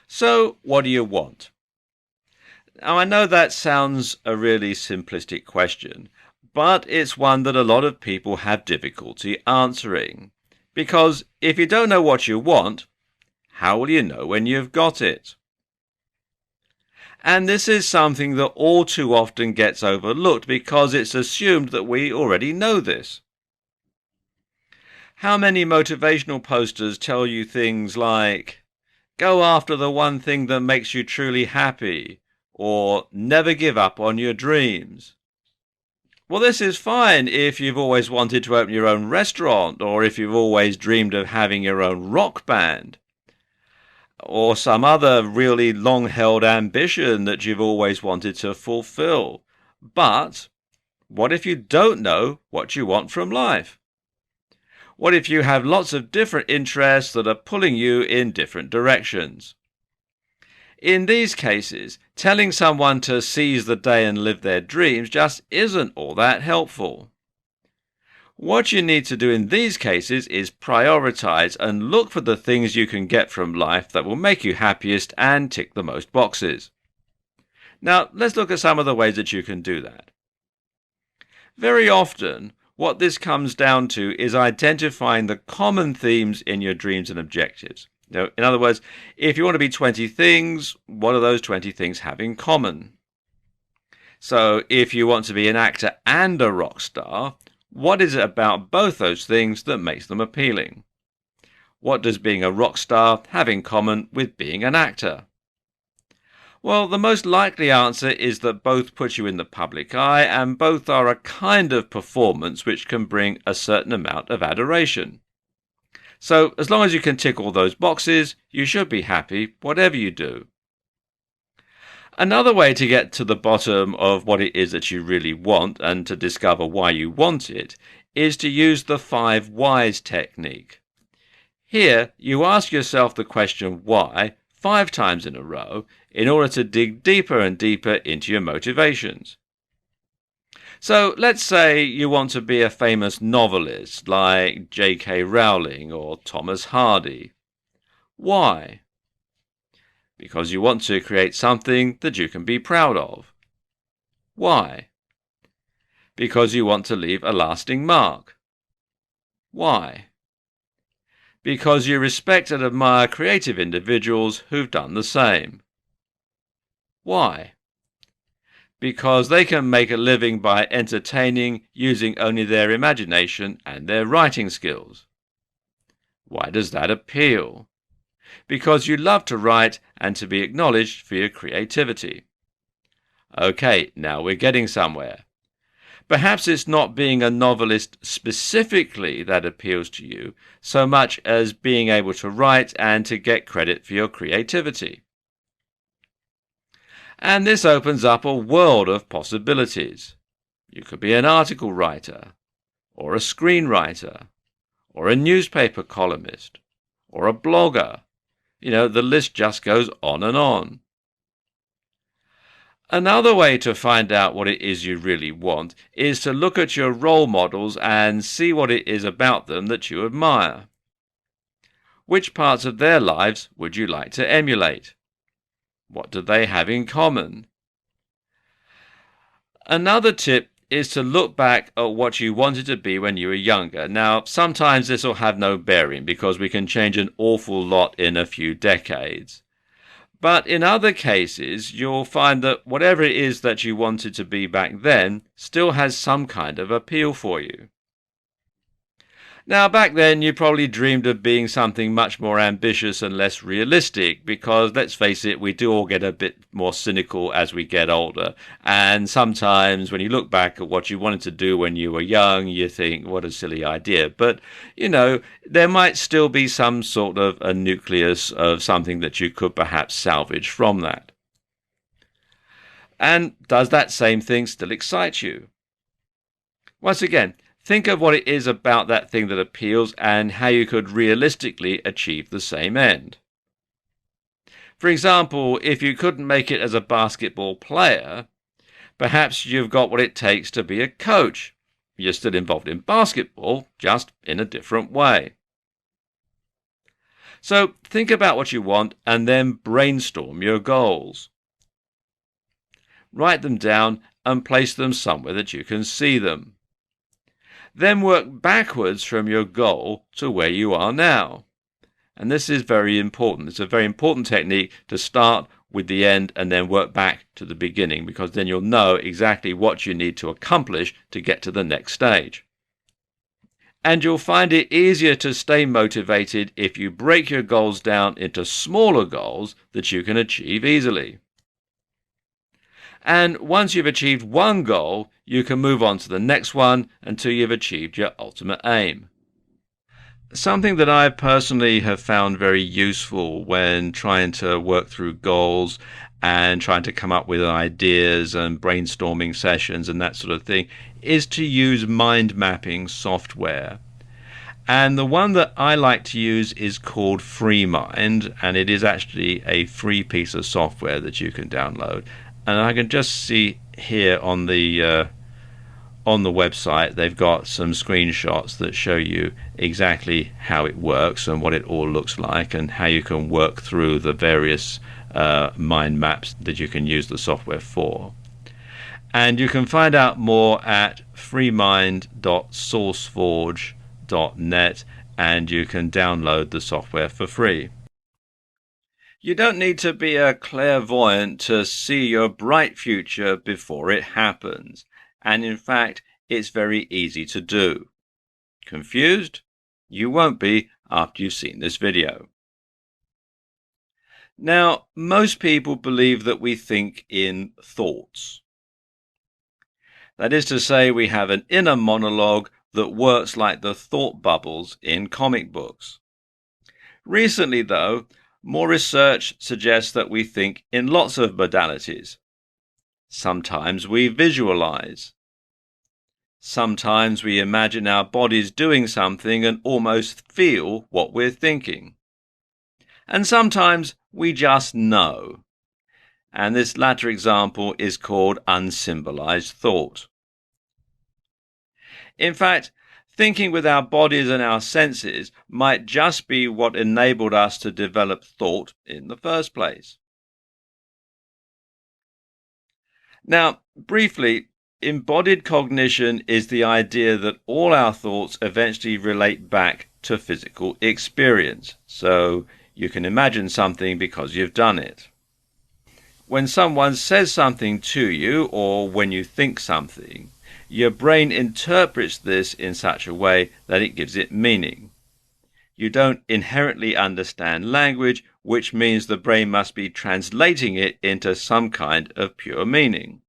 So, what do you want? Now, I know that sounds a really simplistic question, but it's one that a lot of people have difficulty answering. Because if you don't know what you want, how will you know when you've got it? And this is something that all too often gets overlooked because it's assumed that we already know this. How many motivational posters tell you things like, go after the one thing that makes you truly happy, or never give up on your dreams? Well, this is fine if you've always wanted to open your own restaurant, or if you've always dreamed of having your own rock band, or some other really long-held ambition that you've always wanted to fulfill. But what if you don't know what you want from life? What if you have lots of different interests that are pulling you in different directions? In these cases, telling someone to seize the day and live their dreams just isn't all that helpful. What you need to do in these cases is prioritize and look for the things you can get from life that will make you happiest and tick the most boxes. Now, let's look at some of the ways that you can do that. Very often, what this comes down to is identifying the common themes in your dreams and objectives. Now, in other words, if you want to be 20 things, what do those 20 things have in common? So if you want to be an actor and a rock star, what is it about both those things that makes them appealing? What does being a rock star have in common with being an actor? Well, the most likely answer is that both put you in the public eye and both are a kind of performance which can bring a certain amount of adoration. So, as long as you can tick all those boxes, you should be happy whatever you do. Another way to get to the bottom of what it is that you really want and to discover why you want it is to use the 5 whys technique. Here, you ask yourself the question why 5 times in a row in order to dig deeper and deeper into your motivations. So let's say you want to be a famous novelist like J.K. Rowling or Thomas Hardy. Why? Because you want to create something that you can be proud of. Why? Because you want to leave a lasting mark. Why? Because you respect and admire creative individuals who've done the same. Why? Because they can make a living by entertaining using only their imagination and their writing skills. Why does that appeal? Because you love to write and to be acknowledged for your creativity. Okay, now we're getting somewhere. Perhaps it's not being a novelist specifically that appeals to you, so much as being able to write and to get credit for your creativity. And this opens up a world of possibilities. You could be an article writer, or a screenwriter, or a newspaper columnist, or a blogger. The list just goes on and on. Another way to find out what it is you really want is to look at your role models and see what it is about them that you admire. Which parts of their lives would you like to emulate? What do they have in common? Another tip is to look back at what you wanted to be when you were younger. Now, sometimes this will have no bearing because we can change an awful lot in a few decades. But in other cases, you'll find that whatever it is that you wanted to be back then still has some kind of appeal for you. Now, back then, you probably dreamed of being something much more ambitious and less realistic because, let's face it, we do all get a bit more cynical as we get older. And sometimes when you look back at what you wanted to do when you were young, you think, what a silly idea. But, there might still be some sort of a nucleus of something that you could perhaps salvage from that. And does that same thing still excite you? Once again, think of what it is about that thing that appeals and how you could realistically achieve the same end. For example, if you couldn't make it as a basketball player, perhaps you've got what it takes to be a coach. You're still involved in basketball, just in a different way. So think about what you want and then brainstorm your goals. Write them down and place them somewhere that you can see them. Then work backwards from your goal to where you are now. And this is very important. It's a very important technique to start with the end and then work back to the beginning, because then you'll know exactly what you need to accomplish to get to the next stage. And you'll find it easier to stay motivated if you break your goals down into smaller goals that you can achieve easily. And once you've achieved one goal, you can move on to the next one until you've achieved your ultimate aim. Something that I personally have found very useful when trying to work through goals and trying to come up with ideas and brainstorming sessions and that sort of thing is to use mind mapping software. And the one that I like to use is called FreeMind, and it is actually a free piece of software that you can download. And I can just see here on the website, they've got some screenshots that show you exactly how it works and what it all looks like and how you can work through the various mind maps that you can use the software for. And you can find out more at freemind.sourceforge.net, and you can download the software for free. You don't need to be a clairvoyant to see your bright future before it happens. And in fact, it's very easy to do. Confused? You won't be after you've seen this video. Now, most people believe that we think in thoughts. That is to say, we have an inner monologue that works like the thought bubbles in comic books. Recently, though, more research suggests that we think in lots of modalities. Sometimes we visualize. Sometimes we imagine our bodies doing something and almost feel what we're thinking. And sometimes we just know. And this latter example is called unsymbolized thought. In fact, thinking with our bodies and our senses might just be what enabled us to develop thought in the first place. Now, briefly, embodied cognition is the idea that all our thoughts eventually relate back to physical experience. So you can imagine something because you've done it. When someone says something to you, or when you think something, your brain interprets this in such a way that it gives it meaning. You don't inherently understand language, which means the brain must be translating it into some kind of pure meaning.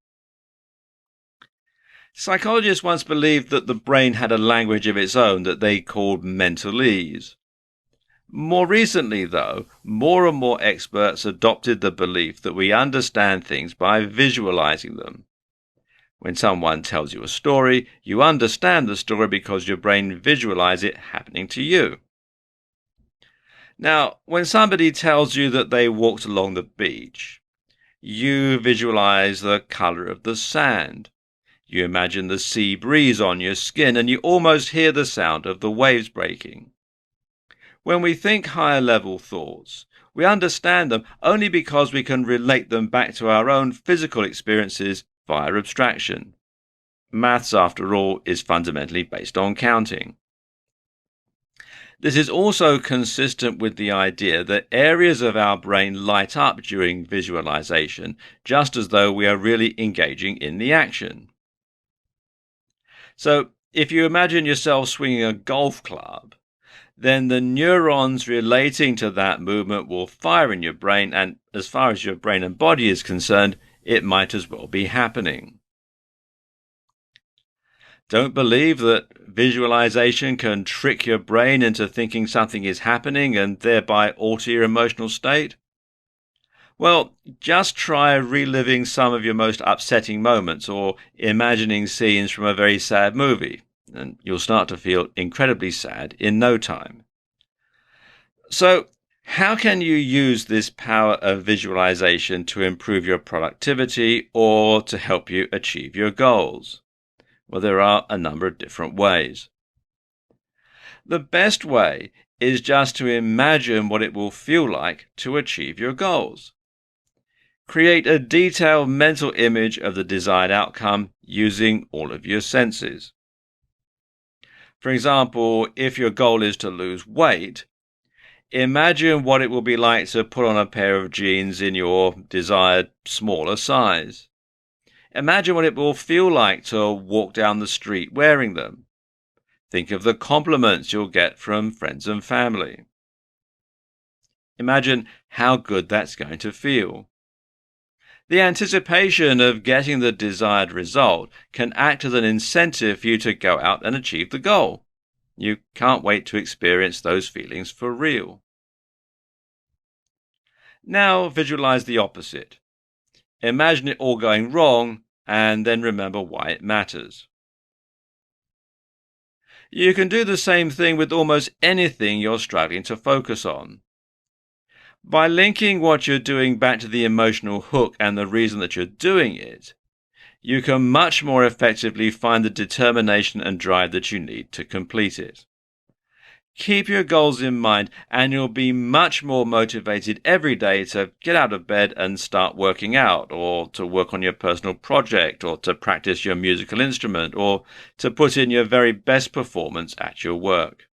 Psychologists once believed that the brain had a language of its own that they called mentalese. More recently, though, more and more experts adopted the belief that we understand things by visualizing them. When someone tells you a story, you understand the story because your brain visualizes it happening to you. Now, when somebody tells you that they walked along the beach, you visualize the color of the sand. You imagine the sea breeze on your skin, and you almost hear the sound of the waves breaking. When we think higher level thoughts, we understand them only because we can relate them back to our own physical experiences via abstraction. Maths, after all, is fundamentally based on counting. This is also consistent with the idea that areas of our brain light up during visualization, just as though we are really engaging in the action. So, if you imagine yourself swinging a golf club, then the neurons relating to that movement will fire in your brain, and as far as your brain and body is concerned, it might as well be happening. Don't believe that visualization can trick your brain into thinking something is happening and thereby alter your emotional state? Well, just try reliving some of your most upsetting moments or imagining scenes from a very sad movie, and you'll start to feel incredibly sad in no time. So, how can you use this power of visualization to improve your productivity or to help you achieve your goals? Well, there are a number of different ways. The best way is just to imagine what it will feel like to achieve your goals. Create a detailed mental image of the desired outcome using all of your senses. For example, if your goal is to lose weight, imagine what it will be like to put on a pair of jeans in your desired smaller size. Imagine what it will feel like to walk down the street wearing them. Think of the compliments you'll get from friends and family. Imagine how good that's going to feel. The anticipation of getting the desired result can act as an incentive for you to go out and achieve the goal. You can't wait to experience those feelings for real. Now visualize the opposite. Imagine it all going wrong and then remember why it matters. You can do the same thing with almost anything you're struggling to focus on. By linking what you're doing back to the emotional hook and the reason that you're doing it, you can much more effectively find the determination and drive that you need to complete it. Keep your goals in mind and you'll be much more motivated every day to get out of bed and start working out, or to work on your personal project, or to practice your musical instrument, or to put in your very best performance at your work.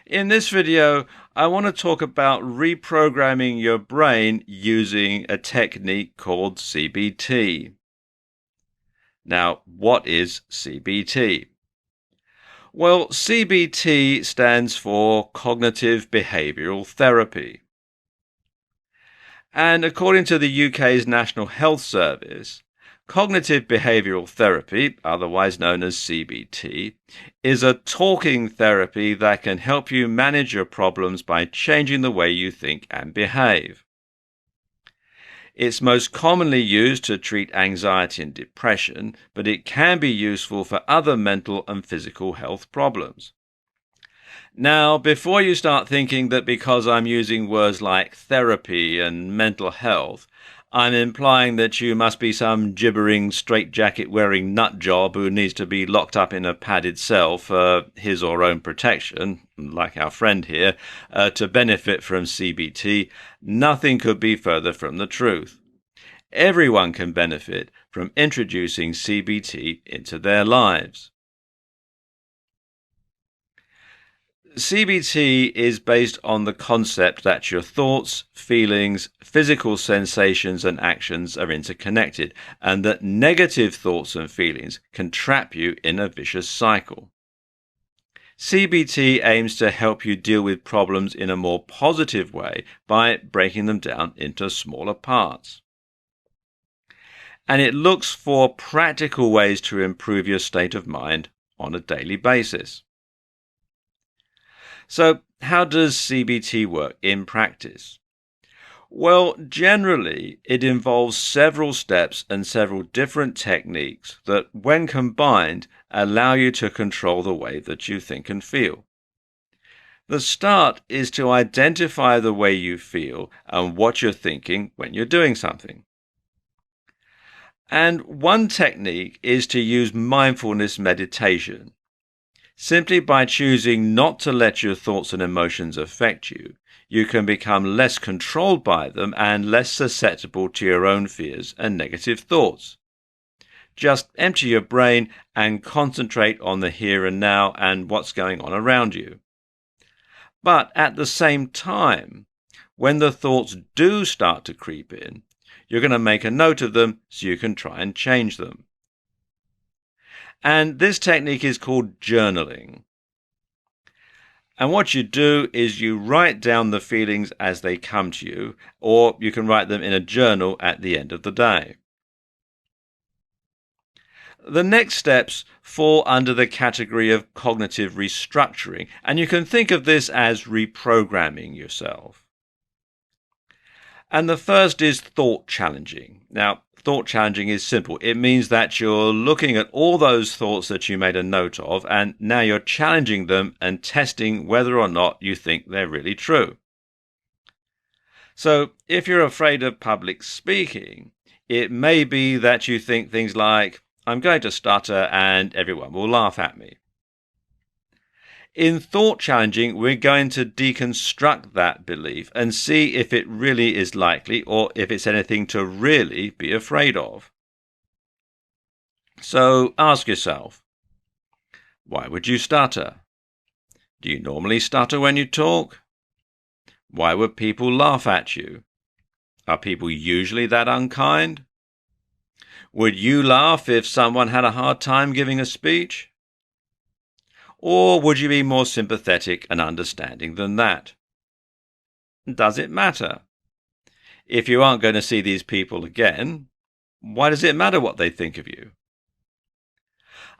In this video, I want to talk about reprogramming your brain using a technique called CBT. Now, what is CBT? Well, CBT stands for Cognitive Behavioural Therapy. And according to the UK's National Health Service, Cognitive Behavioural Therapy, otherwise known as CBT, is a talking therapy that can help you manage your problems by changing the way you think and behave. It's most commonly used to treat anxiety and depression, but it can be useful for other mental and physical health problems. Now, before you start thinking that because I'm using words like therapy and mental health, I'm implying that you must be some gibbering, straitjacket-wearing nut-job who needs to be locked up in a padded cell for his or her own protection, like our friend here, to benefit from CBT, nothing could be further from the truth. Everyone can benefit from introducing CBT into their lives. CBT is based on the concept that your thoughts, feelings, physical sensations and actions are interconnected, and that negative thoughts and feelings can trap you in a vicious cycle. CBT aims to help you deal with problems in a more positive way by breaking them down into smaller parts. And it looks for practical ways to improve your state of mind on a daily basis. So, how does CBT work in practice? Well, generally, it involves several steps and several different techniques that, when combined, allow you to control the way that you think and feel. The start is to identify the way you feel and what you're thinking when you're doing something. And one technique is to use mindfulness meditation. Simply by choosing not to let your thoughts and emotions affect you, you can become less controlled by them and less susceptible to your own fears and negative thoughts. Just empty your brain and concentrate on the here and now and what's going on around you. But at the same time, when the thoughts do start to creep in, you're going to make a note of them so you can try and change them. And this technique is called journaling. And what you do is you write down the feelings as they come to you, or you can write them in a journal at the end of the day. The next steps fall under the category of cognitive restructuring, and you can think of this as reprogramming yourself. And the first is thought challenging. Now, thought challenging is simple. It means that you're looking at all those thoughts that you made a note of, and now you're challenging them and testing whether or not you think they're really true. So, if you're afraid of public speaking, it may be that you think things like, I'm going to stutter and everyone will laugh at me. In thought challenging, we're going to deconstruct that belief and see if it really is likely or if it's anything to really be afraid of. So ask yourself, why would you stutter? Do you normally stutter when you talk? Why would people laugh at you? Are people usually that unkind? Would you laugh if someone had a hard time giving a speech? Or would you be more sympathetic and understanding than that? Does it matter? If you aren't going to see these people again, why does it matter what they think of you?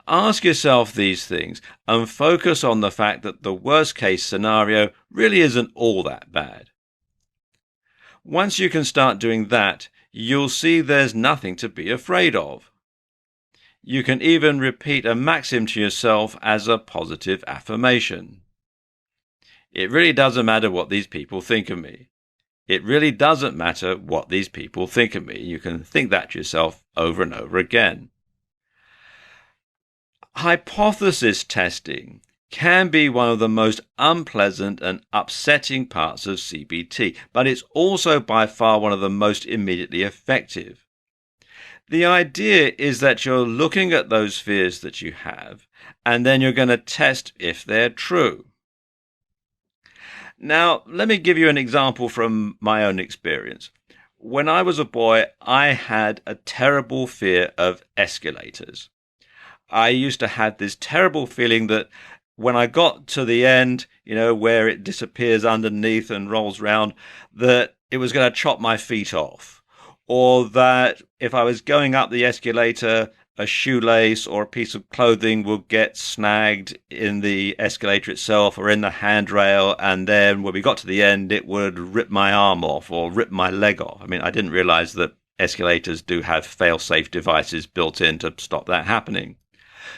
Ask yourself these things and focus on the fact that the worst case scenario really isn't all that bad. Once you can start doing that, you'll see there's nothing to be afraid of. You can even repeat a maxim to yourself as a positive affirmation. It really doesn't matter what these people think of me. It really doesn't matter what these people think of me. You can think that to yourself over and over again. Hypothesis testing can be one of the most unpleasant and upsetting parts of CBT, but it's also by far one of the most immediately effective. The idea is that you're looking at those fears that you have, and then you're going to test if they're true. Now, let me give you an example from my own experience. When I was a boy, I had a terrible fear of escalators. I used to have this terrible feeling that when I got to the end, where it disappears underneath and rolls round, that it was going to chop my feet off. Or that if I was going up the escalator, a shoelace or a piece of clothing would get snagged in the escalator itself or in the handrail, and then when we got to the end, it would rip my arm off or rip my leg off. I mean, I didn't realize that escalators do have fail-safe devices built in to stop that happening.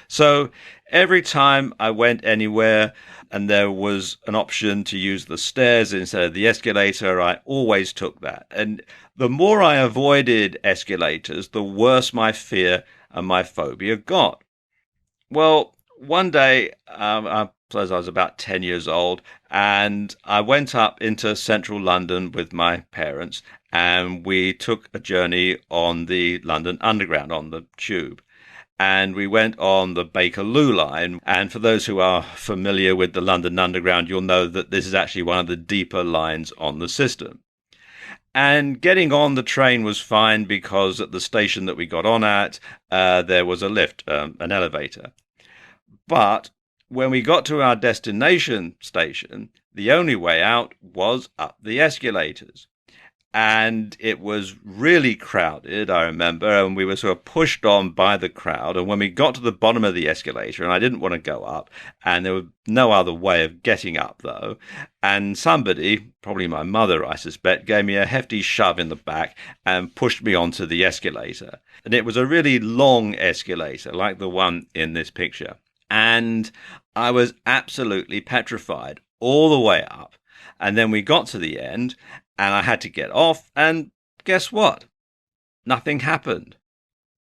So every time I went anywhere and there was an option to use the stairs instead of the escalator, I always took that. And the more I avoided escalators, the worse my fear and my phobia got. Well, one day, I suppose I was about 10 years old, and I went up into central London with my parents, and we took a journey on the London Underground, on the tube. And we went on the Bakerloo line. And for those who are familiar with the London Underground, you'll know that this is actually one of the deeper lines on the system. And getting on the train was fine because at the station that we got on at, there was a lift, an elevator. But when we got to our destination station, the only way out was up the escalators. And it was really crowded, I remember, and we were sort of pushed on by the crowd. And when we got to the bottom of the escalator, and I didn't want to go up, and there was no other way of getting up, though, and somebody, probably my mother, I suspect, gave me a hefty shove in the back and pushed me onto the escalator. And it was a really long escalator, like the one in this picture. And I was absolutely petrified all the way up. And then we got to the end, and I had to get off, and guess what? Nothing happened.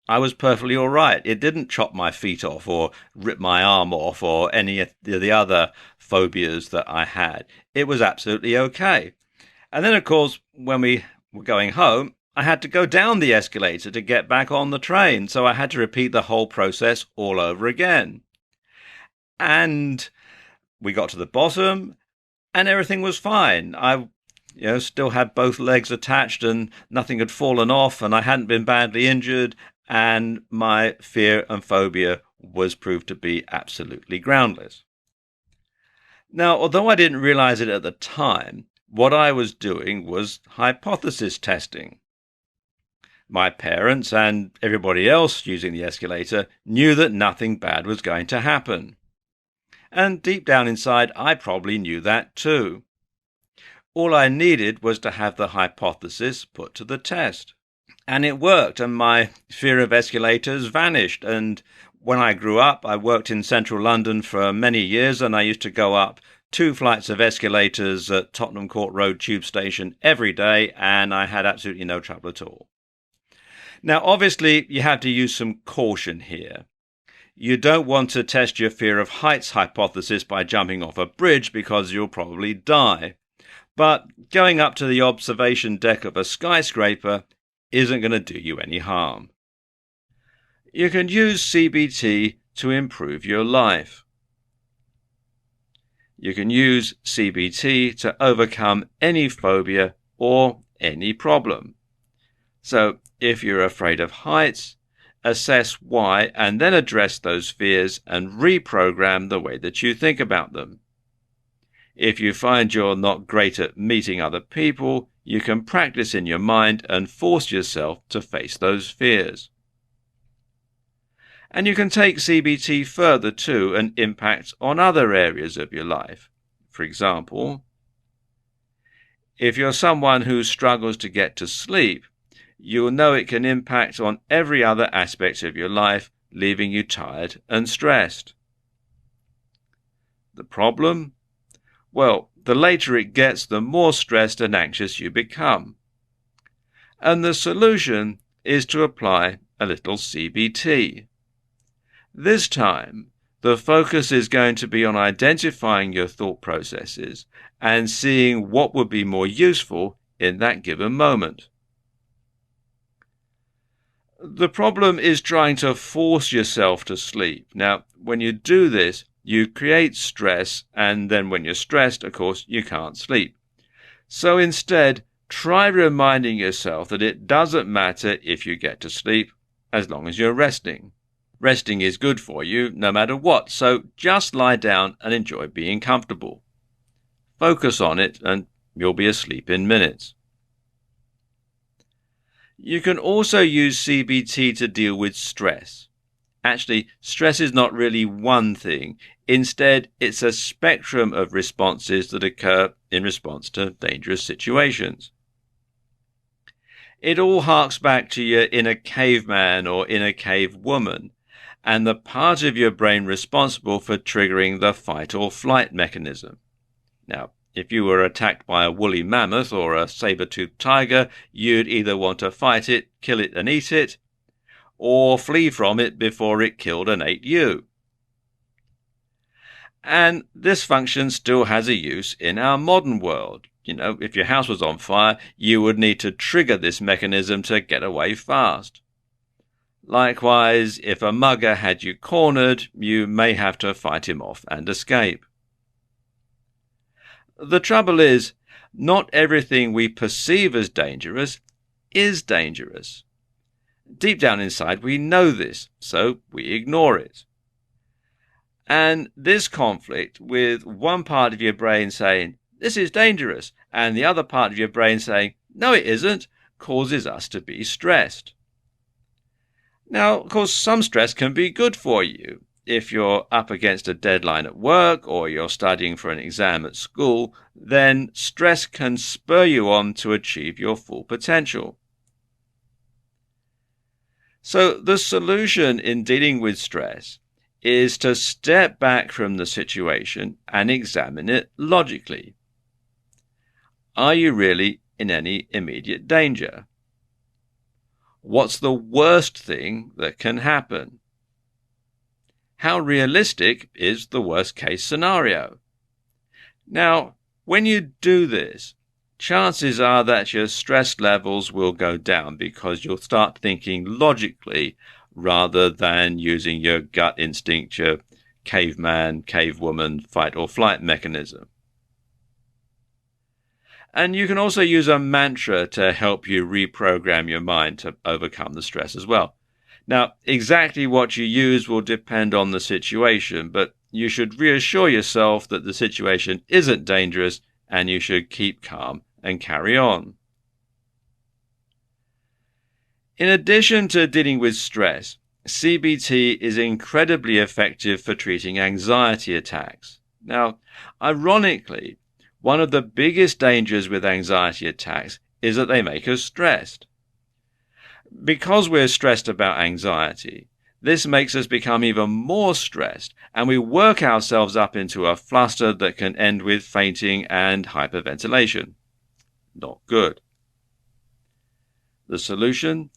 I was perfectly all right. It didn't chop my feet off or rip my arm off or any of the other phobias that I had. It was absolutely okay. And then, of course, when we were going home, I had to go down the escalator to get back on the train, so I had to repeat the whole process all over again. And we got to the bottom, and everything was fine. I still had both legs attached and nothing had fallen off, and I hadn't been badly injured, and my fear and phobia was proved to be absolutely groundless. Now, although I didn't realize it at the time, what I was doing was hypothesis testing. My parents and everybody else using the escalator knew that nothing bad was going to happen. And deep down inside, I probably knew that too. All I needed was to have the hypothesis put to the test. And it worked, and my fear of escalators vanished. And when I grew up, I worked in central London for many years, and I used to go up 2 flights of escalators at Tottenham Court Road tube station every day, and I had absolutely no trouble at all. Now, obviously, you have to use some caution here. You don't want to test your fear of heights hypothesis by jumping off a bridge because you'll probably die. But going up to the observation deck of a skyscraper isn't going to do you any harm. You can use CBT to improve your life. You can use CBT to overcome any phobia or any problem. So if you're afraid of heights, assess why and then address those fears and reprogram the way that you think about them. If you find you're not great at meeting other people, you can practice in your mind and force yourself to face those fears. And you can take CBT further too and impact on other areas of your life. For example, if you're someone who struggles to get to sleep, you'll know it can impact on every other aspect of your life, leaving you tired and stressed. The problem? Well, the later it gets, the more stressed and anxious you become. And the solution is to apply a little CBT. This time, the focus is going to be on identifying your thought processes and seeing what would be more useful in that given moment. The problem is trying to force yourself to sleep. Now, when you do this, you create stress, and then when you're stressed, of course, you can't sleep. So instead, try reminding yourself that it doesn't matter if you get to sleep as long as you're resting. Resting is good for you no matter what, so just lie down and enjoy being comfortable. Focus on it and you'll be asleep in minutes. You can also use CBT to deal with stress. Actually, stress is not really one thing. Instead, it's a spectrum of responses that occur in response to dangerous situations. It all harks back to your inner caveman or inner cave woman, and the part of your brain responsible for triggering the fight or flight mechanism. Now, if you were attacked by a woolly mammoth or a saber-toothed tiger, you'd either want to fight it, kill it and eat it, or flee from it before it killed and ate you. And this function still has a use in our modern world. You know, if your house was on fire, you would need to trigger this mechanism to get away fast. Likewise, if a mugger had you cornered, you may have to fight him off and escape. The trouble is, not everything we perceive as dangerous is dangerous. Deep down inside, we know this, so we ignore it. And this conflict with one part of your brain saying, this is dangerous, and the other part of your brain saying, no, it isn't, causes us to be stressed. Now, of course, some stress can be good for you. If you're up against a deadline at work or you're studying for an exam at school, then stress can spur you on to achieve your full potential. So the solution in dealing with stress is to step back from the situation and examine it logically. Are you really in any immediate danger? What's the worst thing that can happen? How realistic is the worst-case scenario? Now, when you do this, chances are that your stress levels will go down because you'll start thinking logically rather than using your gut instinct, your caveman, cavewoman, fight or flight mechanism. And you can also use a mantra to help you reprogram your mind to overcome the stress as well. Now, exactly what you use will depend on the situation, but you should reassure yourself that the situation isn't dangerous and you should keep calm and carry on. In addition to dealing with stress, CBT is incredibly effective for treating anxiety attacks. Now, ironically, one of the biggest dangers with anxiety attacks is that they make us stressed. Because we're stressed about anxiety, this makes us become even more stressed, and we work ourselves up into a fluster that can end with fainting and hyperventilation. Not good. The solution?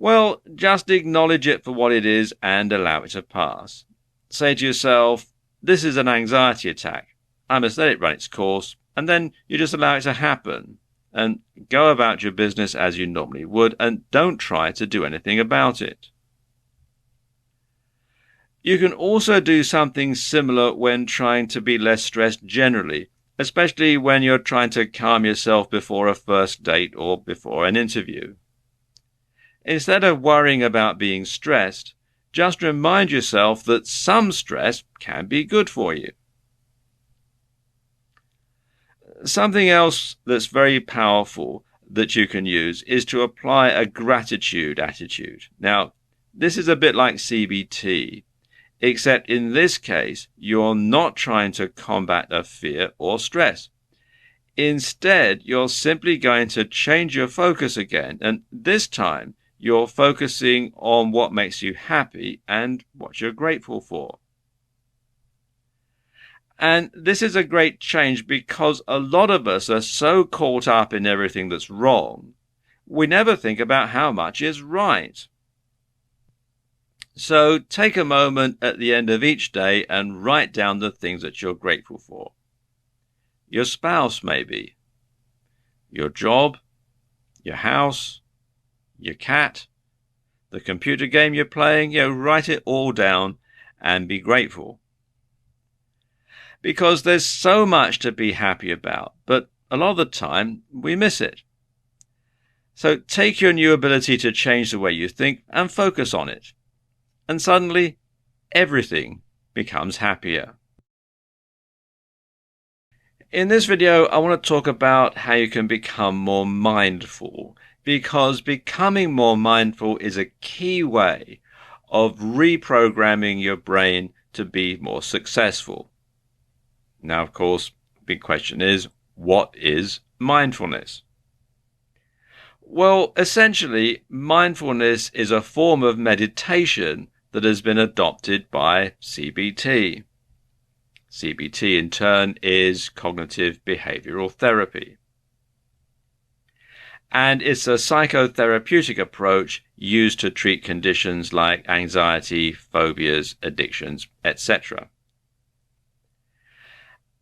Well, just acknowledge it for what it is and allow it to pass. Say to yourself, this is an anxiety attack. I must let it run its course, and then you just allow it to happen and go about your business as you normally would, and don't try to do anything about it. You can also do something similar when trying to be less stressed generally, especially when you're trying to calm yourself before a first date or before an interview. Instead of worrying about being stressed, just remind yourself that some stress can be good for you. Something else that's very powerful that you can use is to apply a gratitude attitude. Now, this is a bit like CBT, except in this case, you're not trying to combat a fear or stress. Instead, you're simply going to change your focus again, and this time you're focusing on what makes you happy and what you're grateful for. And this is a great change because a lot of us are so caught up in everything that's wrong, we never think about how much is right. So take a moment at the end of each day and write down the things that you're grateful for. Your spouse, maybe. Your job, your house, your cat, the computer game you're playing. Write it all down and be grateful. Because there's so much to be happy about, but a lot of the time we miss it. So take your new ability to change the way you think and focus on it. And suddenly, everything becomes happier. In this video, I want to talk about how you can become more mindful, because becoming more mindful is a key way of reprogramming your brain to be more successful. Now, of course, the big question is, what is mindfulness? Well, essentially, mindfulness is a form of meditation that has been adopted by CBT. CBT, in turn, is cognitive behavioral therapy. And it's a psychotherapeutic approach used to treat conditions like anxiety, phobias, addictions, etc.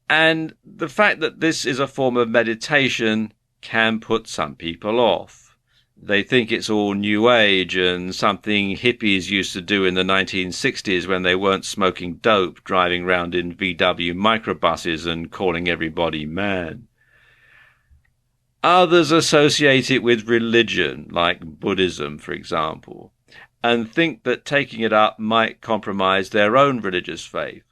And the fact that this is a form of meditation can put some people off. They think it's all new age and something hippies used to do in the 1960s when they weren't smoking dope, driving around in VW microbuses and calling everybody man. Others associate it with religion, like Buddhism, for example, and think that taking it up might compromise their own religious faith.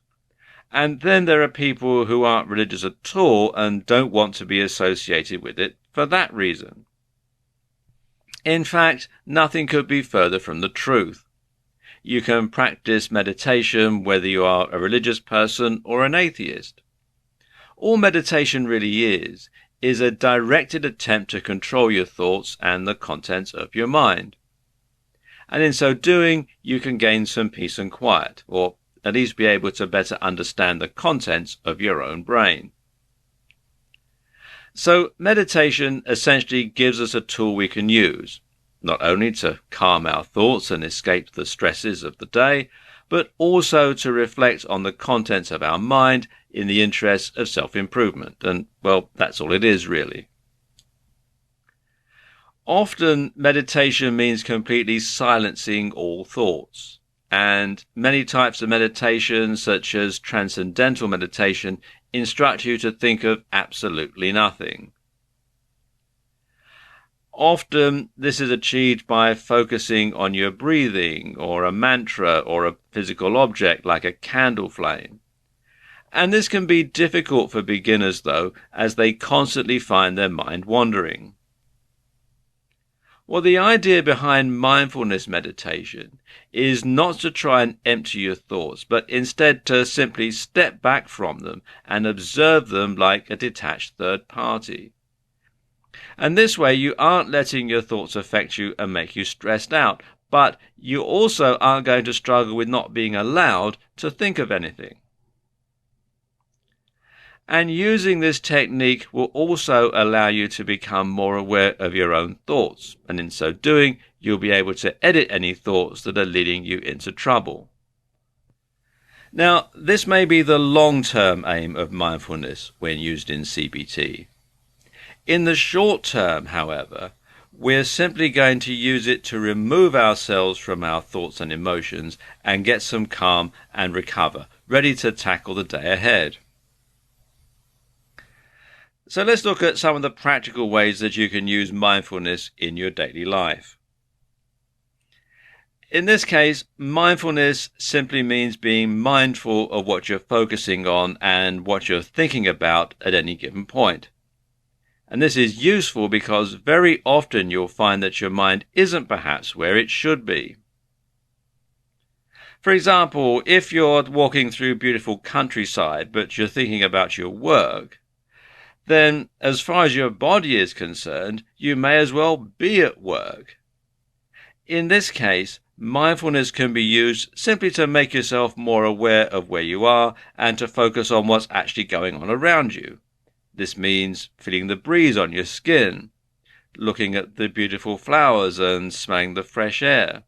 And then there are people who aren't religious at all and don't want to be associated with it for that reason. In fact, nothing could be further from the truth. You can practice meditation whether you are a religious person or an atheist. All meditation really is a directed attempt to control your thoughts and the contents of your mind. And in so doing, you can gain some peace and quiet, or at least be able to better understand the contents of your own brain. So meditation essentially gives us a tool we can use, not only to calm our thoughts and escape the stresses of the day, but also to reflect on the contents of our mind in the interest of self-improvement. And, well, that's all it is, really. Often, meditation means completely silencing all thoughts. And many types of meditation, such as transcendental meditation, instruct you to think of absolutely nothing. Often, this is achieved by focusing on your breathing, or a mantra, or a physical object like a candle flame. And this can be difficult for beginners, though, as they constantly find their mind wandering. Well, the idea behind mindfulness meditation is not to try and empty your thoughts, but instead to simply step back from them and observe them like a detached third party. And this way you aren't letting your thoughts affect you and make you stressed out, but you also aren't going to struggle with not being allowed to think of anything. And using this technique will also allow you to become more aware of your own thoughts, and in so doing, you'll be able to edit any thoughts that are leading you into trouble. Now, this may be the long-term aim of mindfulness when used in CBT. In the short term, however, we're simply going to use it to remove ourselves from our thoughts and emotions and get some calm and recover, ready to tackle the day ahead. So let's look at some of the practical ways that you can use mindfulness in your daily life. In this case, mindfulness simply means being mindful of what you're focusing on and what you're thinking about at any given point. And this is useful because very often you'll find that your mind isn't perhaps where it should be. For example, if you're walking through beautiful countryside but you're thinking about your work, then as far as your body is concerned, you may as well be at work. In this case, mindfulness can be used simply to make yourself more aware of where you are and to focus on what's actually going on around you. This means feeling the breeze on your skin, looking at the beautiful flowers and smelling the fresh air.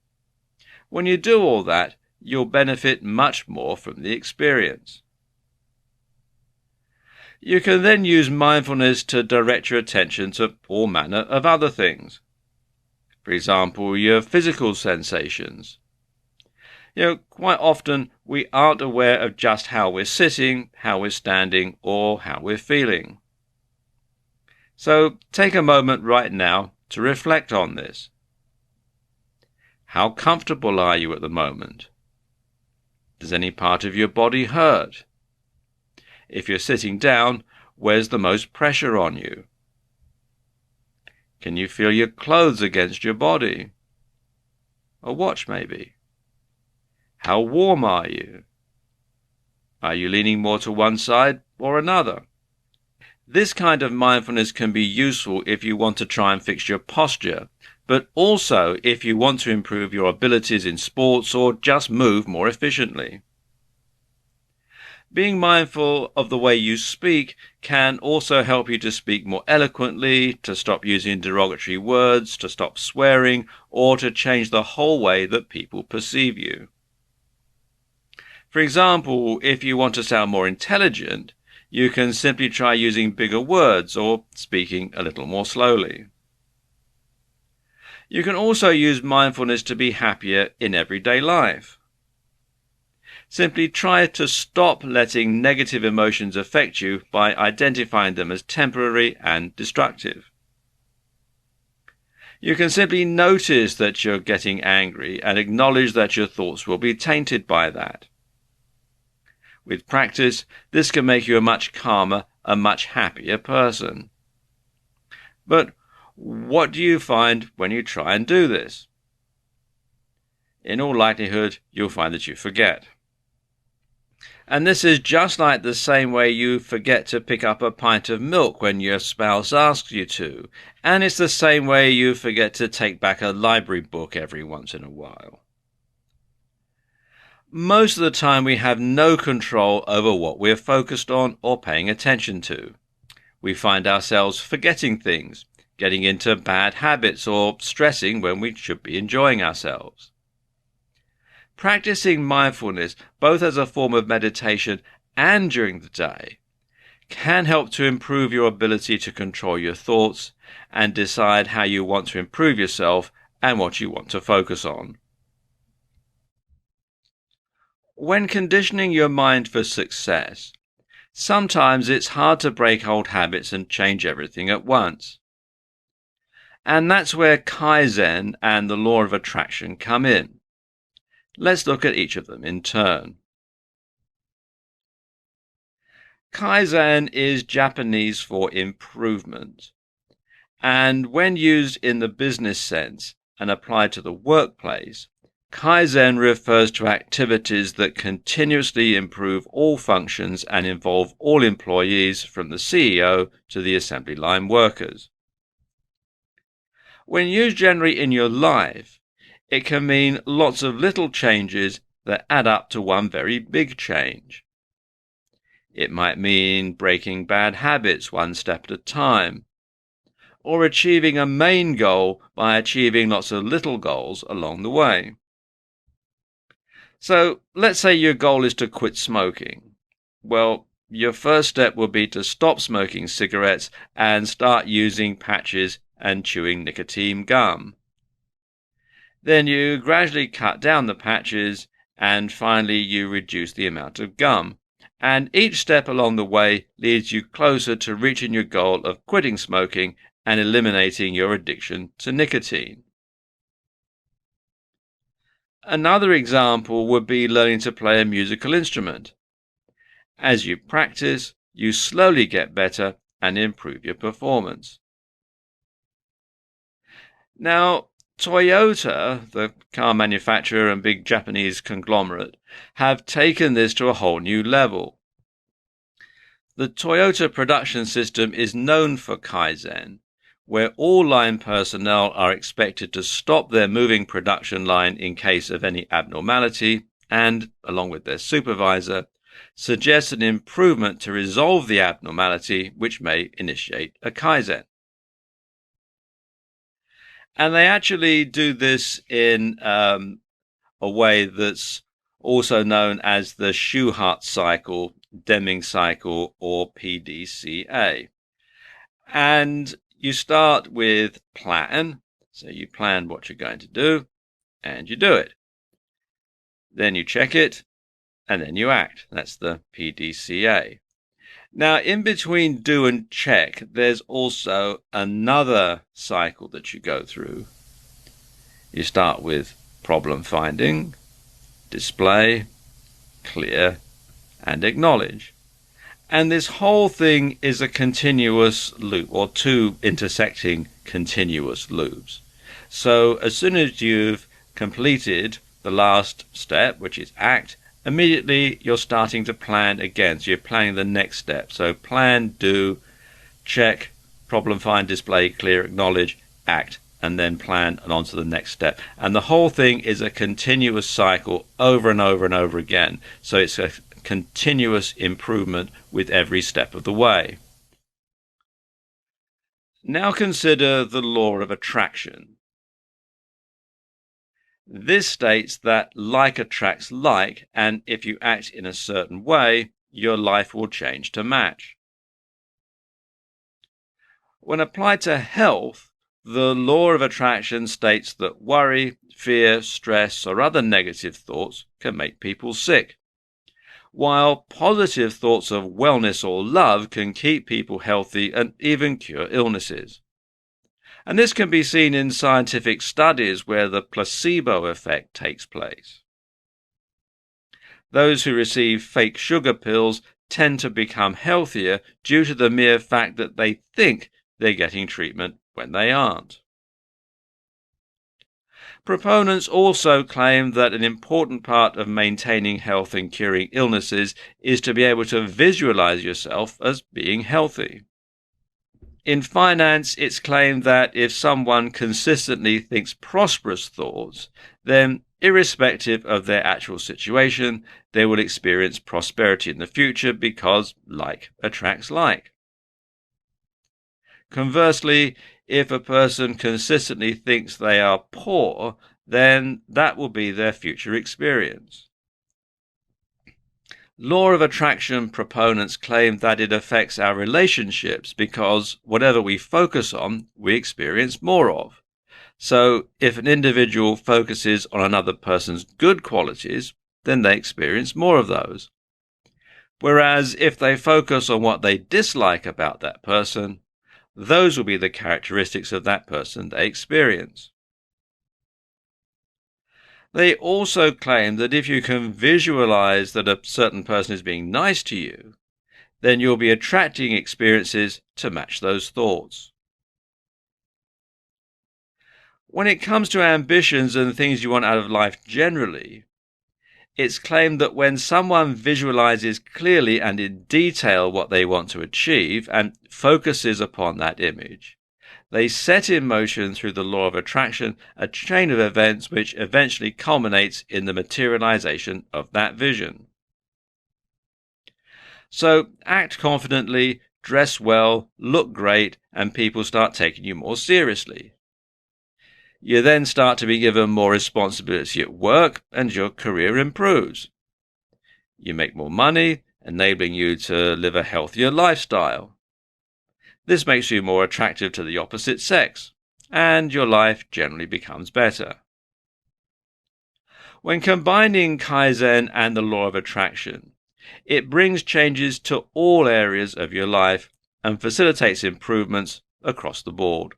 When you do all that, you'll benefit much more from the experience. You can then use mindfulness to direct your attention to all manner of other things. For example, your physical sensations. Quite often we aren't aware of just how we're sitting, how we're standing, or how we're feeling. So take a moment right now to reflect on this. How comfortable are you at the moment? Does any part of your body hurt? If you're sitting down, where's the most pressure on you? Can you feel your clothes against your body? A watch maybe? How warm are you? Are you leaning more to one side or another? This kind of mindfulness can be useful if you want to try and fix your posture, but also if you want to improve your abilities in sports or just move more efficiently. Being mindful of the way you speak can also help you to speak more eloquently, to stop using derogatory words, to stop swearing, or to change the whole way that people perceive you. For example, if you want to sound more intelligent, you can simply try using bigger words or speaking a little more slowly. You can also use mindfulness to be happier in everyday life. Simply try to stop letting negative emotions affect you by identifying them as temporary and destructive. You can simply notice that you're getting angry and acknowledge that your thoughts will be tainted by that. With practice, this can make you a much calmer, a much happier person. But what do you find when you try and do this? In all likelihood, you'll find that you forget. And this is just like the same way you forget to pick up a pint of milk when your spouse asks you to, and it's the same way you forget to take back a library book every once in a while. Most of the time we have no control over what we're focused on or paying attention to. We find ourselves forgetting things, getting into bad habits, or stressing when we should be enjoying ourselves. Practicing mindfulness, both as a form of meditation and during the day, can help to improve your ability to control your thoughts and decide how you want to improve yourself and what you want to focus on. When conditioning your mind for success, sometimes it's hard to break old habits and change everything at once. And that's where Kaizen and the law of attraction come in. Let's look at each of them in turn. Kaizen is Japanese for improvement, and when used in the business sense and applied to the workplace, Kaizen refers to activities that continuously improve all functions and involve all employees from the CEO to the assembly line workers. When used generally in your life, it can mean lots of little changes that add up to one very big change. It might mean breaking bad habits one step at a time, or achieving a main goal by achieving lots of little goals along the way. So let's say your goal is to quit smoking. Well, your first step will be to stop smoking cigarettes and start using patches and chewing nicotine gum. Then you gradually cut down the patches, and finally you reduce the amount of gum. And each step along the way leads you closer to reaching your goal of quitting smoking and eliminating your addiction to nicotine. Another example would be learning to play a musical instrument. As you practice, you slowly get better and improve your performance. Now, Toyota, the car manufacturer and big Japanese conglomerate, have taken this to a whole new level. The Toyota production system is known for Kaizen, where all line personnel are expected to stop their moving production line in case of any abnormality and, along with their supervisor, suggest an improvement to resolve the abnormality which may initiate a Kaizen. And they actually do this in a way that's also known as the Shewhart cycle, Deming cycle, or PDCA. And you start with plan. So you plan what you're going to do, and you do it. Then you check it, and then you act. That's the PDCA. Now, in between do and check, there's also another cycle that you go through. You start with problem finding, display, clear, and acknowledge. And this whole thing is a continuous loop, or two intersecting continuous loops. So as soon as you've completed the last step, which is act, immediately you're starting to plan again. So you're planning the next step. So plan, do, check, problem find, display, clear, acknowledge, act, and then plan and on to the next step. And the whole thing is a continuous cycle over and over and over again. So it's a continuous improvement with every step of the way. Now consider the law of attraction. This states that like attracts like, and if you act in a certain way, your life will change to match. When applied to health, the law of attraction states that worry, fear, stress, or other negative thoughts can make people sick, while positive thoughts of wellness or love can keep people healthy and even cure illnesses. And this can be seen in scientific studies where the placebo effect takes place. Those who receive fake sugar pills tend to become healthier due to the mere fact that they think they're getting treatment when they aren't. Proponents also claim that an important part of maintaining health and curing illnesses is to be able to visualize yourself as being healthy. In finance, it's claimed that if someone consistently thinks prosperous thoughts, then irrespective of their actual situation, they will experience prosperity in the future because like attracts like. Conversely, if a person consistently thinks they are poor, then that will be their future experience. Law of attraction proponents claim that it affects our relationships because whatever we focus on, we experience more of. So if an individual focuses on another person's good qualities, then they experience more of those. Whereas if they focus on what they dislike about that person, those will be the characteristics of that person they experience. They also claim that if you can visualize that a certain person is being nice to you, then you'll be attracting experiences to match those thoughts. When it comes to ambitions and things you want out of life generally, it's claimed that when someone visualizes clearly and in detail what they want to achieve and focuses upon that image, they set in motion through the law of attraction a chain of events which eventually culminates in the materialization of that vision. So act confidently, dress well, look great, and people start taking you more seriously. You then start to be given more responsibility at work, and your career improves. You make more money, enabling you to live a healthier lifestyle. This makes you more attractive to the opposite sex, and your life generally becomes better. When combining Kaizen and the law of attraction, it brings changes to all areas of your life and facilitates improvements across the board.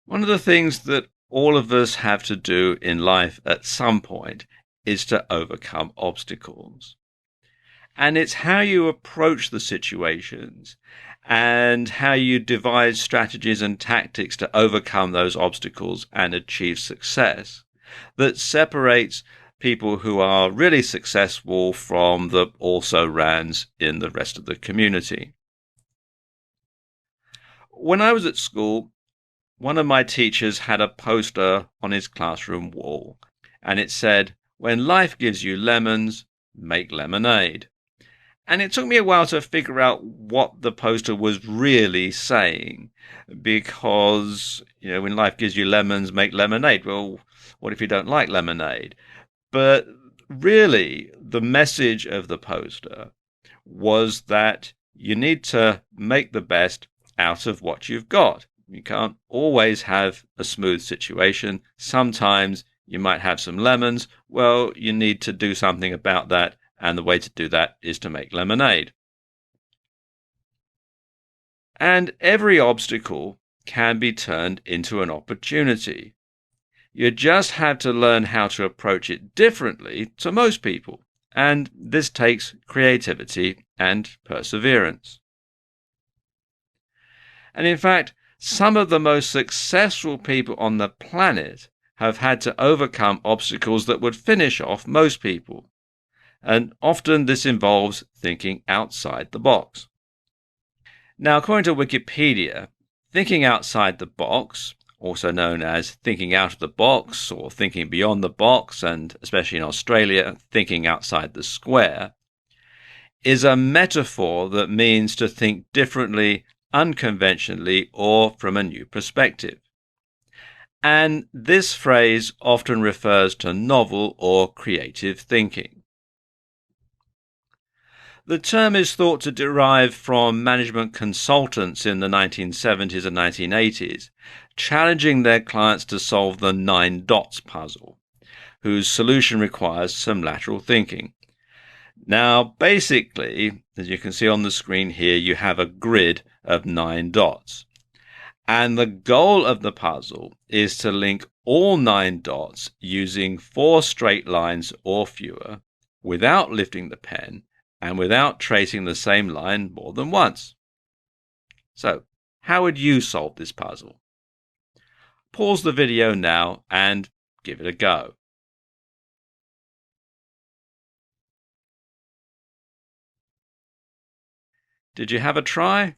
One of the things that all of us have to do in life at some point is to overcome obstacles. And it's how you approach the situations and how you devise strategies and tactics to overcome those obstacles and achieve success that separates people who are really successful from the also-rans in the rest of the community. When I was at school, one of my teachers had a poster on his classroom wall, and it said, "When life gives you lemons, make lemonade." And it took me a while to figure out what the poster was really saying, because, when life gives you lemons, make lemonade. Well, what if you don't like lemonade? But really, the message of the poster was that you need to make the best out of what you've got. You can't always have a smooth situation. Sometimes you might have some lemons. Well, you need to do something about that, and the way to do that is to make lemonade. And every obstacle can be turned into an opportunity. You just have to learn how to approach it differently to most people, and this takes creativity and perseverance. And in fact, some of the most successful people on the planet have had to overcome obstacles that would finish off most people. And often this involves thinking outside the box. Now, according to Wikipedia, thinking outside the box, also known as thinking out of the box or thinking beyond the box, and especially in Australia, thinking outside the square, is a metaphor that means to think differently, unconventionally, or from a new perspective. And this phrase often refers to novel or creative thinking. The term is thought to derive from management consultants in the 1970s and 1980s, challenging their clients to solve the 9 dots puzzle, whose solution requires some lateral thinking. Now, basically, as you can see on the screen here, you have a grid of 9 dots. And the goal of the puzzle is to link all 9 dots using 4 straight lines or fewer, without lifting the pen and without tracing the same line more than once. So, how would you solve this puzzle? Pause the video now and give it a go. Did you have a try?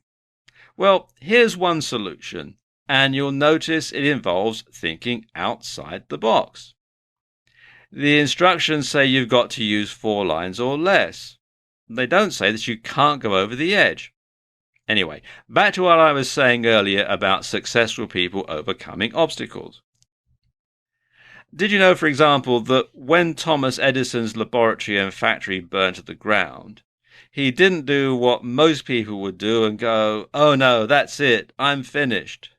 Well, here's one solution, and you'll notice it involves thinking outside the box. The instructions say you've got to use 4 lines or less. They don't say that you can't go over the edge. Anyway, back to what I was saying earlier about successful people overcoming obstacles. Did you know, for example, that when Thomas Edison's laboratory and factory burned to the ground, he didn't do what most people would do and go, "Oh no, that's it, I'm finished."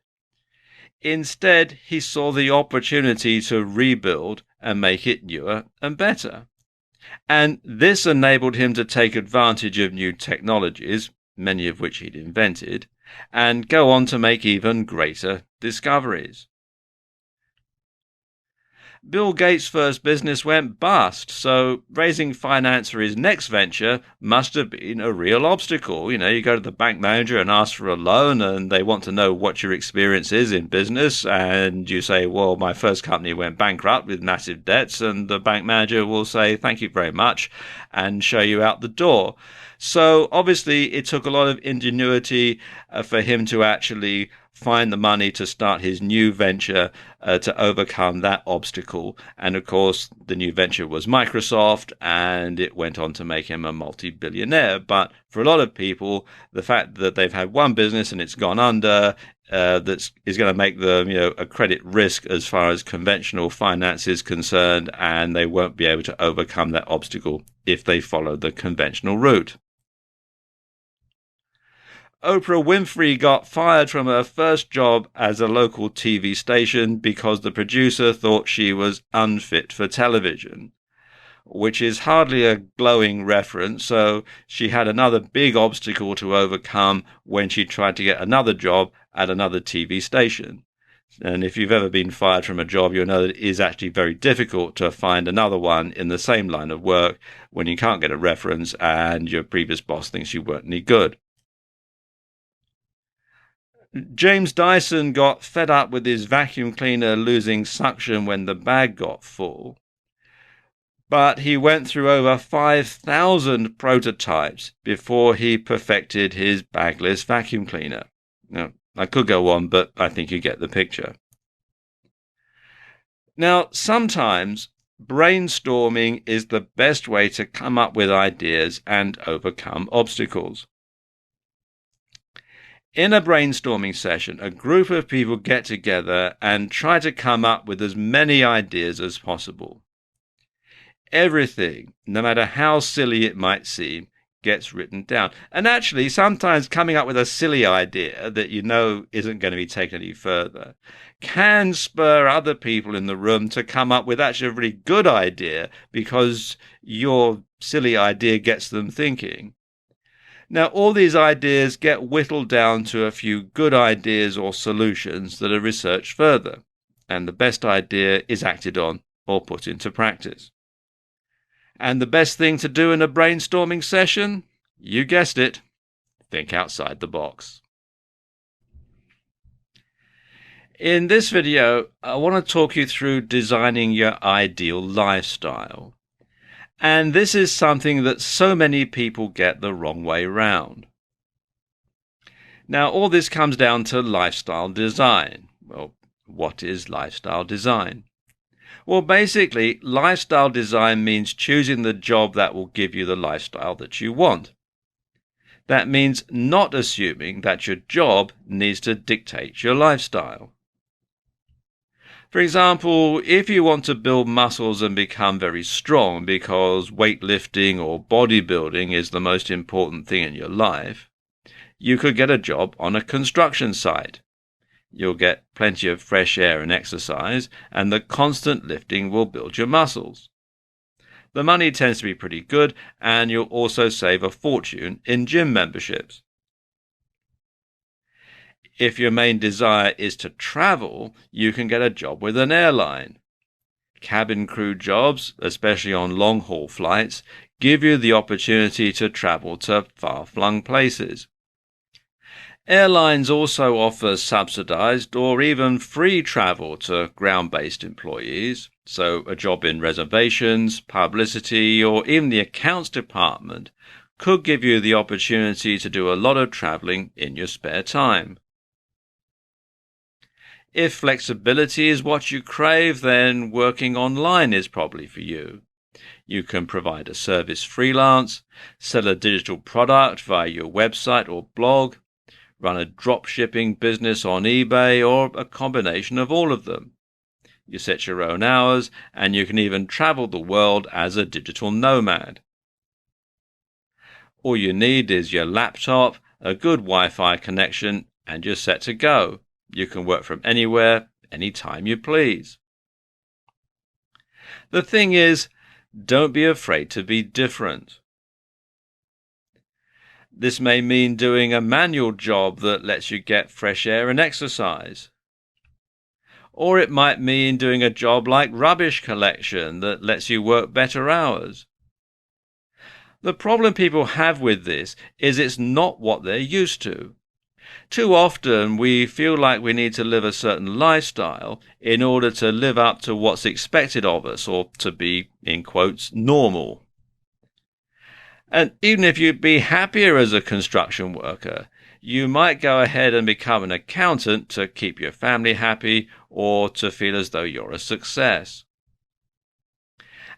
Instead, he saw the opportunity to rebuild and make it newer and better. And this enabled him to take advantage of new technologies, many of which he'd invented, and go on to make even greater discoveries. Bill Gates' first business went bust, so raising finance for his next venture must have been a real obstacle. You go to the bank manager and ask for a loan, and they want to know what your experience is in business, and you say, "Well, my first company went bankrupt with massive debts," and the bank manager will say, "Thank you very much," and show you out the door. So obviously it took a lot of ingenuity for him to actually find the money to start his new venture to overcome that obstacle. And of course, the new venture was Microsoft, and it went on to make him a multi-billionaire. But for a lot of people, the fact that they've had one business and it's gone under is going to make them, a credit risk as far as conventional finance is concerned, and they won't be able to overcome that obstacle if they follow the conventional route. Oprah Winfrey got fired from her first job as a local TV station because the producer thought she was unfit for television, which is hardly a glowing reference, so she had another big obstacle to overcome when she tried to get another job at another TV station. And if you've ever been fired from a job, you'll know that it is actually very difficult to find another one in the same line of work when you can't get a reference and your previous boss thinks you weren't any good. James Dyson got fed up with his vacuum cleaner losing suction when the bag got full, but he went through over 5,000 prototypes before he perfected his bagless vacuum cleaner. Now, I could go on, but I think you get the picture. Now, sometimes brainstorming is the best way to come up with ideas and overcome obstacles. In a brainstorming session, a group of people get together and try to come up with as many ideas as possible. Everything, no matter how silly it might seem, gets written down. And actually, sometimes coming up with a silly idea that you know isn't going to be taken any further can spur other people in the room to come up with actually a really good idea because your silly idea gets them thinking. Now, all these ideas get whittled down to a few good ideas or solutions that are researched further, and the best idea is acted on or put into practice. And the best thing to do in a brainstorming session? You guessed it, think outside the box. In this video, I want to talk you through designing your ideal lifestyle. And this is something that so many people get the wrong way round. Now, all this comes down to lifestyle design. Well, what is lifestyle design? Well, basically, lifestyle design means choosing the job that will give you the lifestyle that you want. That means not assuming that your job needs to dictate your lifestyle. For example, if you want to build muscles and become very strong because weightlifting or bodybuilding is the most important thing in your life, you could get a job on a construction site. You'll get plenty of fresh air and exercise, and the constant lifting will build your muscles. The money tends to be pretty good, and you'll also save a fortune in gym memberships. If your main desire is to travel, you can get a job with an airline. Cabin crew jobs, especially on long-haul flights, give you the opportunity to travel to far-flung places. Airlines also offer subsidized or even free travel to ground-based employees, so a job in reservations, publicity, or even the accounts department could give you the opportunity to do a lot of traveling in your spare time. If flexibility is what you crave, then working online is probably for you. You can provide a service freelance, sell a digital product via your website or blog, run a drop-shipping business on eBay, or a combination of all of them. You set your own hours, and you can even travel the world as a digital nomad. All you need is your laptop, a good Wi-Fi connection, and you're set to go. You can work from anywhere, anytime you please. The thing is, don't be afraid to be different. This may mean doing a manual job that lets you get fresh air and exercise. Or it might mean doing a job like rubbish collection that lets you work better hours. The problem people have with this is it's not what they're used to. Too often we feel like we need to live a certain lifestyle in order to live up to what's expected of us, or to be, in quotes, normal. And even if you'd be happier as a construction worker, You might go ahead and become an accountant to keep your family happy or to feel as though you're a success.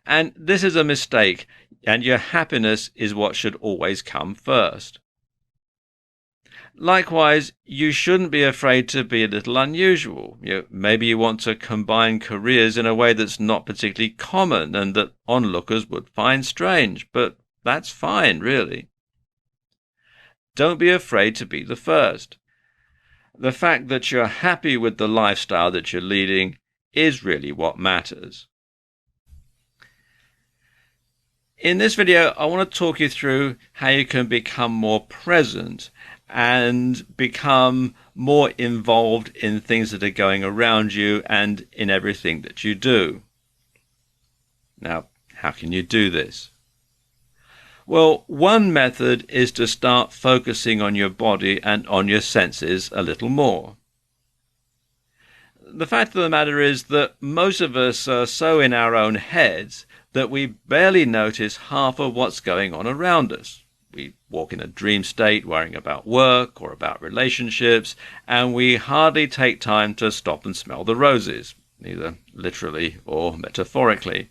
And this is a mistake, and your happiness is what should always come first. Likewise, you shouldn't be afraid to be a little unusual. Maybe you want to combine careers in a way that's not particularly common and that onlookers would find strange, but that's fine, really. Don't be afraid to be the first. The fact that you're happy with the lifestyle that you're leading is really what matters. In this video, I want to talk you through how you can become more present and become more involved in things that are going around you and in everything that you do. Now, how can you do this? Well, one method is to start focusing on your body and on your senses a little more. The fact of the matter is that most of us are so in our own heads that we barely notice half of what's going on around us. We walk in a dream state worrying about work or about relationships, and we hardly take time to stop and smell the roses, either literally or metaphorically.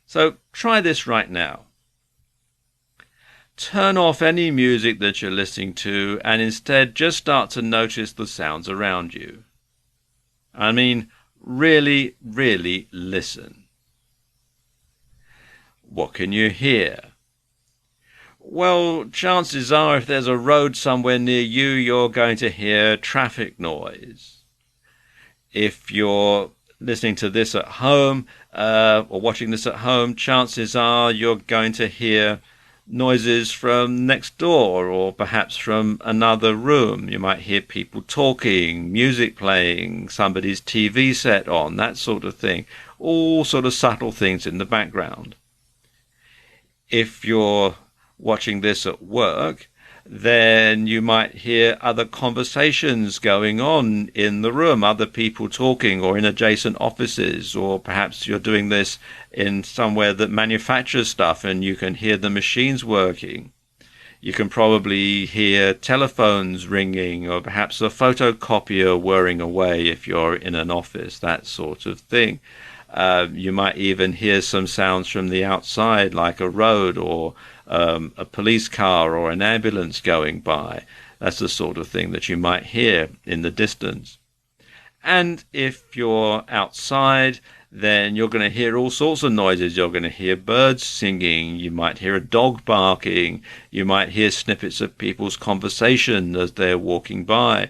So try this right now. Turn off any music that you're listening to and instead just start to notice the sounds around you. I mean, really, really listen. What can you hear? Well, chances are if there's a road somewhere near you, you're going to hear traffic noise. If you're listening to this at home or watching this at home, chances are you're going to hear noises from next door or perhaps from another room. You might hear people talking, music playing, somebody's TV set on, that sort of thing. All sort of subtle things in the background. If you're watching this at work, then you might hear other conversations going on in the room, other people talking or in adjacent offices, or perhaps you're doing this in somewhere that manufactures stuff and you can hear the machines working. You can probably hear telephones ringing or perhaps a photocopier whirring away if you're in an office, that sort of thing. You might even hear some sounds from the outside like a road or a police car or an ambulance going by. That's the sort of thing that you might hear in the distance. And if you're outside, then you're going to hear all sorts of noises. You're going to hear birds singing. You might hear a dog barking. You might hear snippets of people's conversation as they're walking by.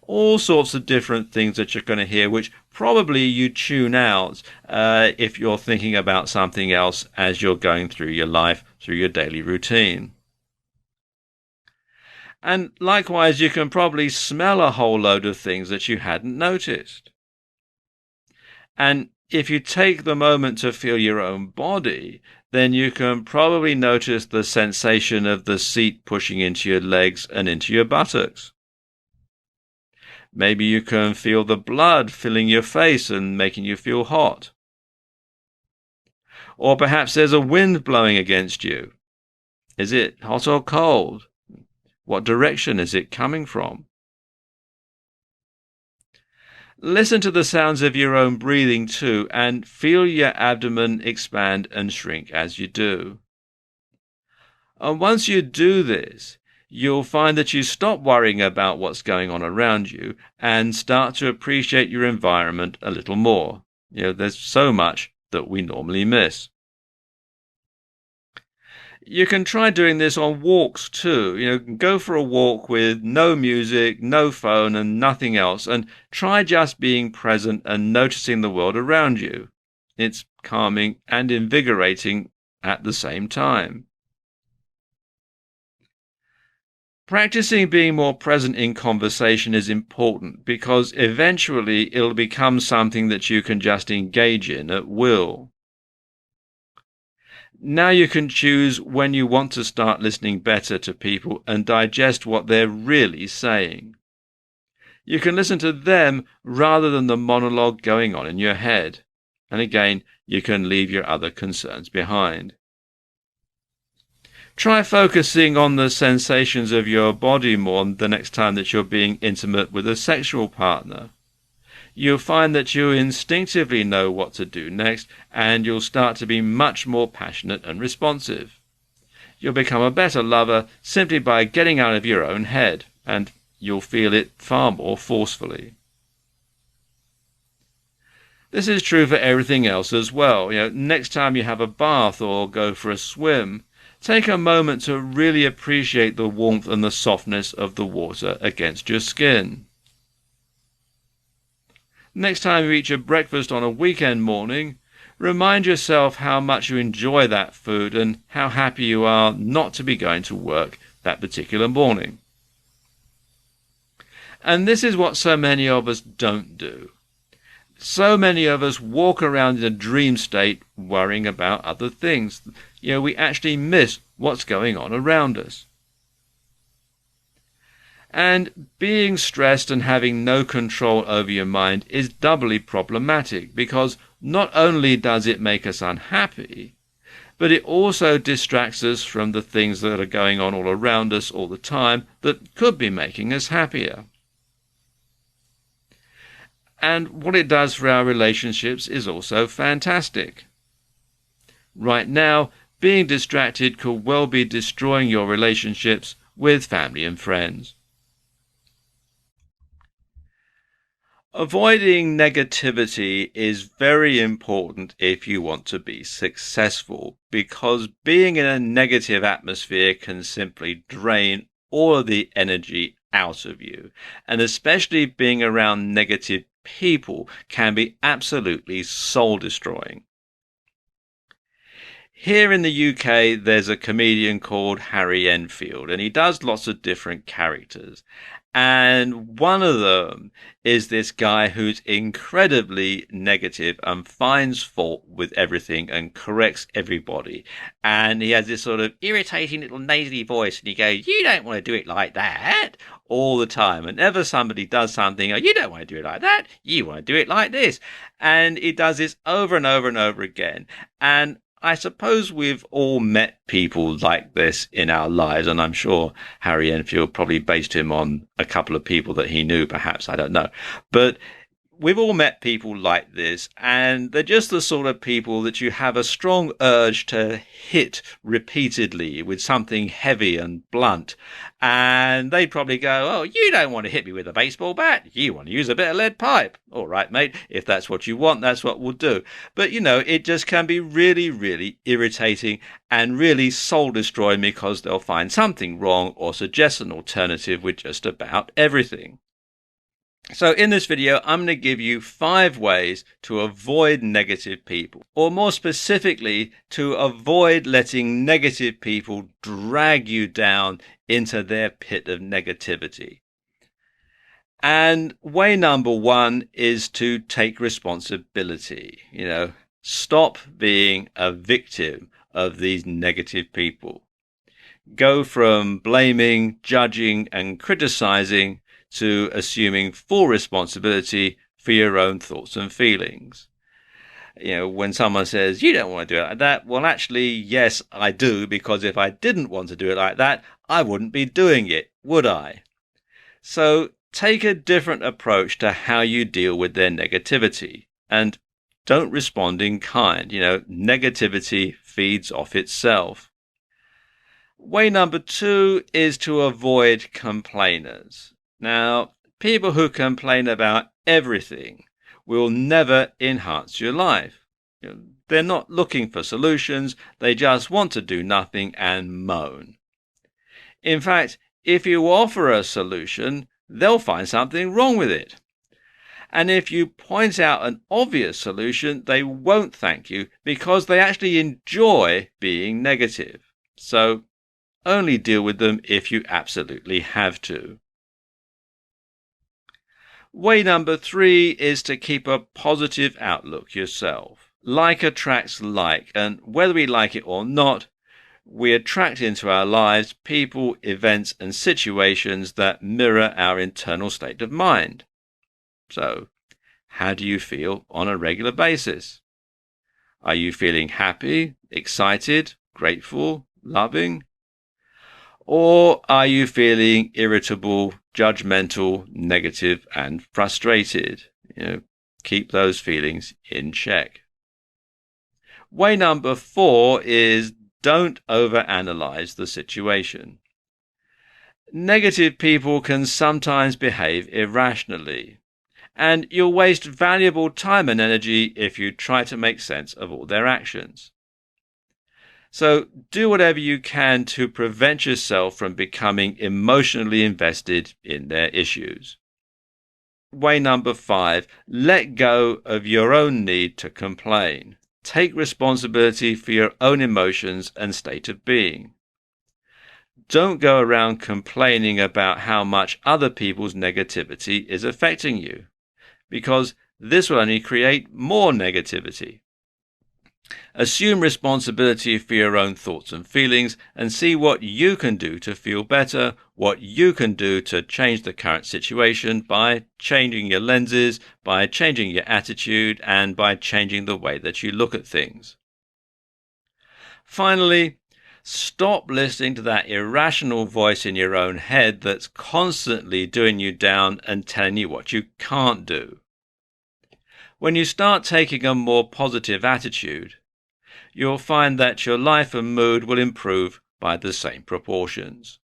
All sorts of different things that you're going to hear, which probably you tune out if you're thinking about something else as you're going through your life, through your daily routine. And likewise, you can probably smell a whole load of things that you hadn't noticed. And if you take the moment to feel your own body, then you can probably notice the sensation of the seat pushing into your legs and into your buttocks. Maybe you can feel the blood filling your face and making you feel hot. Or perhaps there's a wind blowing against you. Is it hot or cold? What direction is it coming from? Listen to the sounds of your own breathing too, and feel your abdomen expand and shrink as you do. And once you do this, you'll find that you stop worrying about what's going on around you and start to appreciate your environment a little more. There's so much that we normally miss. You can try doing this on walks too. Go for a walk with no music, no phone and nothing else, and try just being present and noticing the world around you. It's calming and invigorating at the same time. Practicing being more present in conversation is important because eventually it'll become something that you can just engage in at will. Now you can choose when you want to start listening better to people and digest what they're really saying. You can listen to them rather than the monologue going on in your head. And again, you can leave your other concerns behind. Try focusing on the sensations of your body more the next time that you're being intimate with a sexual partner. You'll find that you instinctively know what to do next, and you'll start to be much more passionate and responsive. You'll become a better lover simply by getting out of your own head, and you'll feel it far more forcefully. This is true for everything else as well. Next time you have a bath or go for a swim, take a moment to really appreciate the warmth and the softness of the water against your skin. Next time you eat your breakfast on a weekend morning, remind yourself how much you enjoy that food and how happy you are not to be going to work that particular morning. And this is what so many of us don't do. So many of us walk around in a dream state worrying about other things. We actually miss what's going on around us. And being stressed and having no control over your mind is doubly problematic, because not only does it make us unhappy, but it also distracts us from the things that are going on all around us all the time that could be making us happier. And what it does for our relationships is also fantastic. Right now, being distracted could well be destroying your relationships with family and friends. Avoiding negativity is very important if you want to be successful, because being in a negative atmosphere can simply drain all of the energy out of you, and especially being around negative people can be absolutely soul-destroying. Here in the UK, there's a comedian called Harry Enfield, and he does lots of different characters. And one of them is this guy who's incredibly negative and finds fault with everything and corrects everybody. And he has this sort of irritating little nasally voice, and he goes, "You don't want to do it like that," all the time. Whenever somebody does something, "Oh, you don't want to do it like that, you want to do it like this." And he does this over and over and over again. And I suppose we've all met people like this in our lives, and I'm sure Harry Enfield probably based him on a couple of people that he knew, perhaps, I don't know. But we've all met people like this, and they're just the sort of people that you have a strong urge to hit repeatedly with something heavy and blunt. And they probably go, "Oh, you don't want to hit me with a baseball bat. You want to use a bit of lead pipe. All right, mate, if that's what you want, that's what we'll do." But, it just can be really, really irritating and really soul-destroying, because they'll find something wrong or suggest an alternative with just about everything. So in this video, I'm going to give you 5 ways to avoid negative people, or more specifically, to avoid letting negative people drag you down into their pit of negativity. And way number 1 is to take responsibility. Stop being a victim of these negative people. Go from blaming, judging, and criticizing to assuming full responsibility for your own thoughts and feelings. When someone says, "You don't want to do it like that," well, actually, yes, I do, because if I didn't want to do it like that, I wouldn't be doing it, would I? So take a different approach to how you deal with their negativity, and don't respond in kind. Negativity feeds off itself. Way number 2 is to avoid complainers. Now, people who complain about everything will never enhance your life. They're not looking for solutions, they just want to do nothing and moan. In fact, if you offer a solution, they'll find something wrong with it. And if you point out an obvious solution, they won't thank you, because they actually enjoy being negative. So only deal with them if you absolutely have to. Way number 3 is to keep a positive outlook yourself. Like attracts like, and whether we like it or not, we attract into our lives people, events, and situations that mirror our internal state of mind. So, how do you feel on a regular basis? Are you feeling happy, excited, grateful, loving, Or are you feeling irritable, judgmental, negative, and frustrated? Keep those feelings in check. Way number 4 is don't overanalyze the situation. Negative people can sometimes behave irrationally, and you'll waste valuable time and energy if you try to make sense of all their actions. So do whatever you can to prevent yourself from becoming emotionally invested in their issues. Way number 5, let go of your own need to complain. Take responsibility for your own emotions and state of being. Don't go around complaining about how much other people's negativity is affecting you, because this will only create more negativity. Assume responsibility for your own thoughts and feelings and see what you can do to feel better, what you can do to change the current situation by changing your lenses, by changing your attitude, and by changing the way that you look at things. Finally, stop listening to that irrational voice in your own head that's constantly doing you down and telling you what you can't do. When you start taking a more positive attitude, you'll find that your life and mood will improve by the same proportions.